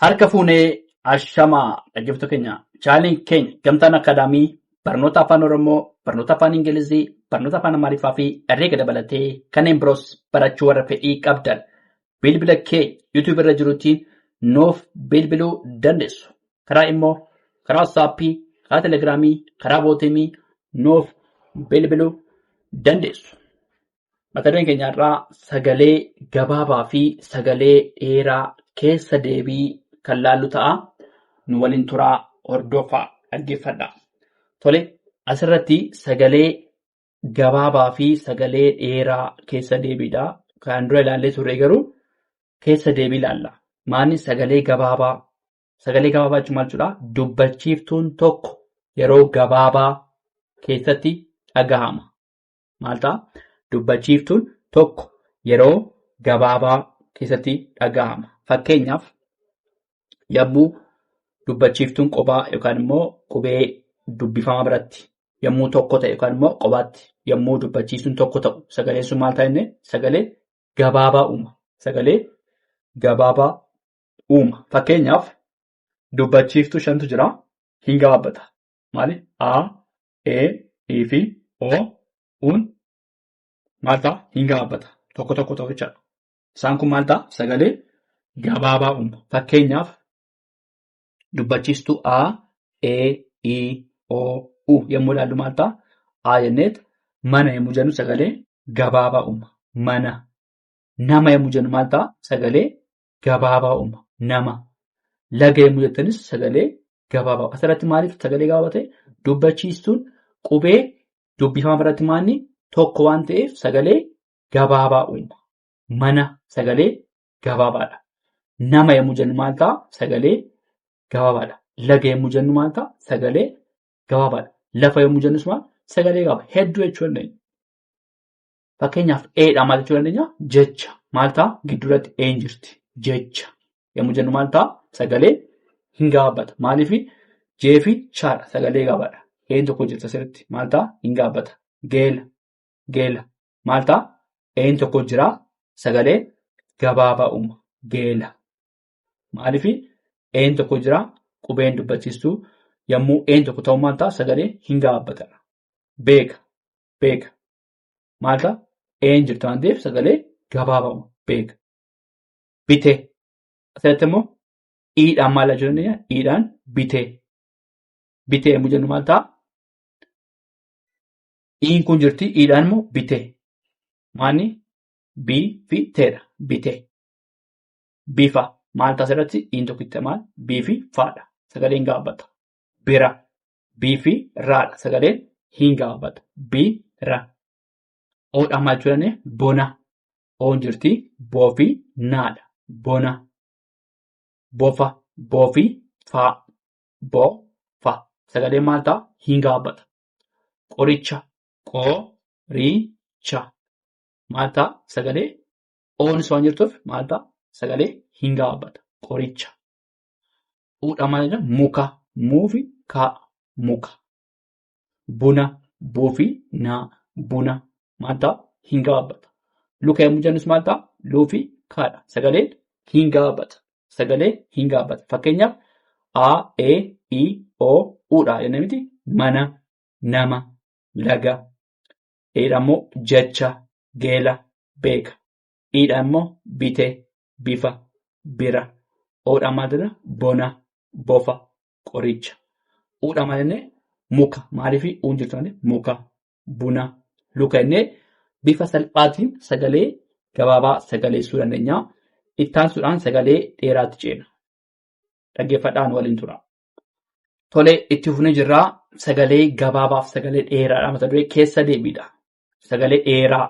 Harka fuunee ashamaa dhaggeeffattoota keenya chaanaliin keenya gamtaan akaadaamii barnoota afaan Oromoo, barnoota afaan Ingilizii, barnoota afaan Amaariffaa fi herreega dabalatee kanneen biroos barachuu warra fedhii qabdan bilbila kee YouTube irra jiruutiin nuuf bilbiluu dandeessu. Karaa immoo karaa WhatsAppii, karaa Telegiraamii, karaa Booteemii nuuf bilbiluu dandeessu. Mata dureen keenya irraa sagalee gabaabaa fi sagalee dheeraa keessa deebii kan laallu ta'a. Nu waliin turaa hordofaa dhaggeeffadha. Tole asirratti sagalee gabaabaa fi sagalee dheeraa keessa deebiidha. Kan dura ilaallee turre garuu keessa deebii ilaalla. Maanni sagalee gabaabaa? Sagalee gabaabaa jechuun maal jechuudha? Dubbachiiftuun tokko yeroo gabaabaa keessatti dhagahama. Maal ta'a? Dubbachiiftuun tokko yeroo gabaabaa keessatti dhagahama. Fakkeenyaaf yommuu dubbachiiftuun qophaa yookaan immoo qubee dubbifamaa biratti yommuu tokko ta'e yookaan immoo qophaatti yommuu dubbachiiftuun tokko ta'u sagaleen sun maal ta'a inni? Sagalee gabaabaa uuma. Sagalee gabaabaa uuma. Fakkeenyaaf dubbachiiftuu 5tu jira. Hin gabaabbata. Maali? A, E, I fi O, U'n maal ta'a? Hin gabaabbata. Tokko ta'u jechaadha. Isaan kun maal ta'a? Sagalee gabaabaa uuma. Fakkeenyaaf dubbachiiftuu A, E, I, O, U yommuu ilaallu maal ta'a? A jenneet mana yommuu jennu sagalee gabaabaa uuma. Mana. Nama yommuu jennu maal ta'a? Sagalee gabaabaa uuma. Nama. Laga yommuu jettanis sagalee gabaabaa. Asirratti maaliif sagalee gabaabaa ta'e? Dubbachiistuun qubee dubbifamaa biratti maanni tokko waan ta'eef sagalee gabaabaa uuma. Mana sagalee gabaabaadha. Nama yommuu jennu maal ta'a? Sagalee gabaabaadha. Laga yommuu jennu maal ta'a? Sagalee gabaabaadha. Lafa yommuu jennus maal? Sagalee gabaabaa. Hedduu jechuu dandeenya. Fakkeenyaaf eedhaa maal jechuu dandeenya? Jecha. Maal ta'a? Gidduuratti een jirti. Jecha. Yommuu jennu maal ta'a? Sagalee hin gabaabbata. Maaliif? Jee fi chaadha. Sagalee gabaabaadha. Een tokko jirti asirratti. Maal ta'a? Hin gabaabbata. Geela. Geela. Maal ta'a? Een tokko jira. Sagalee gabaabaa uuma. Geela. Maaliif? Een tokko jira. Qubeen dubbachiistuu yommuu een tokko ta'u maal ta'a? Sagalee hin gabaabbatadha. Beeka. Beeka. Maal ta'a? Een jirti waan ta'eef sagalee gabaabaa uuma. Beeka. Bitee. Asirratti immoo iidhaan maal jechuu dandeenya? Iidhaan bitee. Bitee yommuu jennu maal ta'a? Iin kun jirti. Iidhaan immoo bitee. Maanni? Bii fi teedha. Bitee. Bifa. Maal ta'a asirratti? Iin tokkitti maal? Bii fi faadha. Sagalee hin gabaabbata. Bira. Bii fi raadha. Sagalee hin gabaabbata. Bira. Oodhaan maal jechuu dandeenya? Bona. Oon jirti. Boo fi naadha. Bona. Bofa. Boo fi faa. Boo fa. Sagalee maal ta'a? Hin gabaabbata. Qoricha. Qoricha. Maal ta'a? Sagalee oonis waan jirtuuf maal ta'a? Sagalee hin gabaabbata. Qoricha. Uudhaan maal jedhama? Muka. Muu fi kaa. Muka. Buna. Buu fi naa. Buna. Maal ta'a? Hin gabaabbata. Luka yommuu jennus maal ta'a? Luu fi kaadha. Sagaleen hin gabaabbata. Sagalee hin gabaabbata. Fakkeenyaaf A, E, I, O, Uudha jennee miti? Mana. Nama. Laga. Eedhaan immoo jecha. Geela. Beeka. Iidhaan immoo bitee. Bifa. Bira. Oodhaan maal jedhama? Bona. Bofa. Qoricha. Uudhaan maal jennee? Muka. Maaliif uun jirtu? Muka. Buna. Luka jennee bifa salphaatiin sagalee gabaabaa sagaleessuu dandeenya. Ittaansuudhaan sagalee dheeraatti ceena. Dhaggeeffadhaan waliin tura. Tole itti fufnee jirraa sagalee gabaabaaf sagalee dheeraadha. Mata duree keessa deebiidha. Sagalee dheeraa.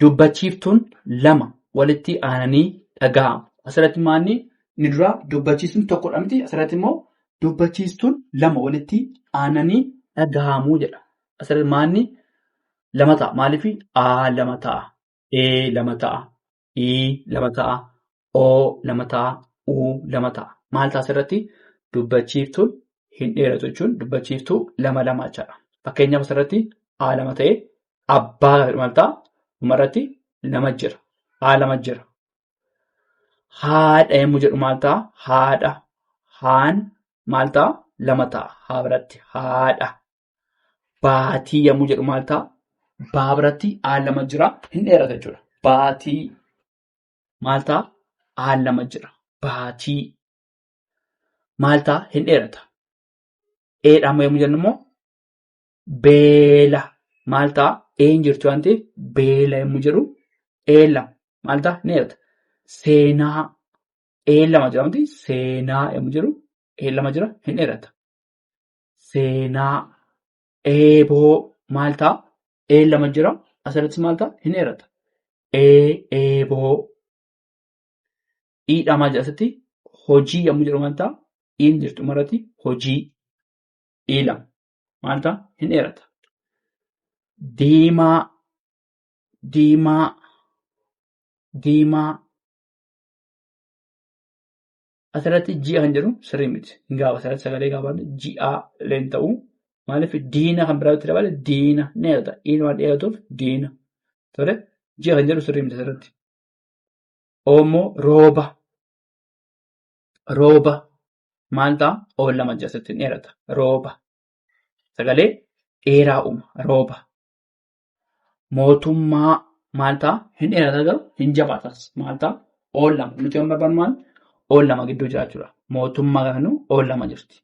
Dubbachiiftuun lama walitti aananii dhaga'amu. Asirratti maanni ni dura dubbachiistuun tokkodha miti. Asirratti immoo dubbachiistuun lama walitti aananii dhaga'amuu jedha. Asirratti maanni lama ta'a. Maaliif? A lama ta'a. E lama ta'a. I lama ta'a. O lama ta'a. U lama ta'a. Maal ta'a asirratti? Dubbachiiftuun hin dheeratu jechuun dubbachiiftuu lama jechaadha. Fakkeenyaaf asirratti A lama ta'ee abbaa maal ta'a? Dhumarratti lama jira. A lama jira. Haadha yommuu jedhu maal ta'a? Haadha. Haan maal ta'a? Lama ta'a. Haa biratti haadha. Baatii yommuu jedhu maal ta'a? Baa biratti aan lama jira. Hin dheerata jechuudha. Baatii maal ta'a? Aan lama jira. Baatii maal ta'a? Hin dheerata. Eedha amma yommuu jennu immoo beela maal ta'a? Een jirtu waan ta'eef beela yommuu jedhu eela maal ta'a? Hin dheerata. Seenaa een lama jira wanti seenaa yommuu jedhu een lama jira hin dheerata. Seenaa eeboo maal ta'a? Een lama jira asirratti maal ta'a? Hin dheerata. Eeboo iidhaa maal jedhasitti hojii yommuu jedhu maal ta'a? Iin jirtu marati hojii iilama maal ta'a? Hin dheerata. Diimaa diimaa diimaa asirratti ji'a kan jedhu sirrii miti. Hin gaafa asirratti sagalee gaafaadha. Ji'aa leen ta'uu maaliif diina kan biraatti dabale diina ni dheerata. Inni waan dheeratuuf diina. Tole ji'a kan jedhu sirrii miti asirratti. Oomoo rooba. Rooba maal ta'a? Oon lama ji'a asitti hin dheerata. Rooba. Sagalee dheeraa uuma. Rooba. Mootummaa maal ta'a? Hin dheerata garuu hin jabaatas. Maal ta'a? Oon lama. Nuti yommuu barbaannu maal? Oon lama gidduu jiraachuudha. Mootummaa gaafa jennu oon lama jirti.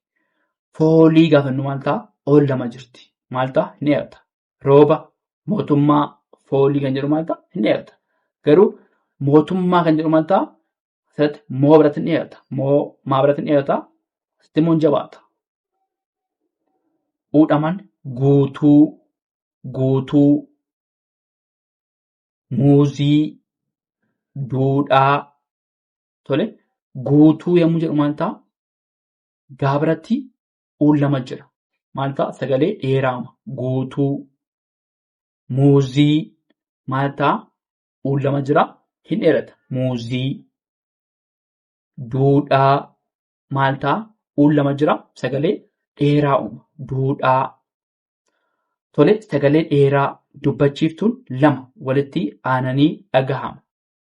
Foolii gaafa jennu maal ta'a? Oon lama jirti. Maal ta'a? Hin dheerata. Rooba, mootummaa, foolii kan jedhu maal ta'a? Hin dheerata. Garuu mootummaa kan jedhu maal ta'a? Asirratti moo biratti hin dheerata. Maa biratti hin dheerata. Asitti immoo hin jabaata. Uudhaman guutuu, guutuu, muuzii, duudhaa. Tole guutuu yommuu jedhu maal ta'a? Gaa biratti uun lama jira. Maal ta'a? Sagalee dheeraama. Guutuu. Muuzii maal ta'a? Uun lama jira. Hin dheerata. Muuzii. Duudhaa maal ta'a? Uun lama jira. Sagalee dheeraa uuma. Duudhaa. Tole sagalee dheeraa dubbachiiftuun lama walitti aananii dhagahama.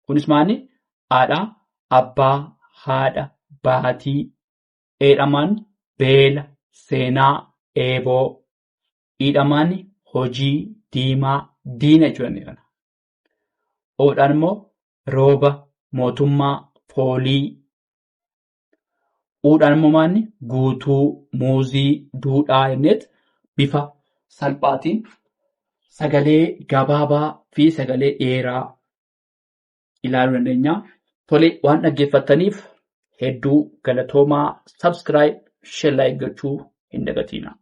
Kunis maali? Haadhaa, abbaa, haadha, baatii, eedhamaan beela, seenaa, eeboo, iidhamaan hojii, diimaa, diina jechuudha kana. Oodhaan immoo rooba, mootummaa, foolii. Uudhaan immoo maanni guutuu, muuzii, duudhaa jenneet bifa salphaatiin sagalee gabaabaa fi sagalee dheeraa ilaaluu dandeenya. Tole waan dhaggeeffattaniif hedduu galatoomaa. Subscribe, share, like gochuu hin dagatina.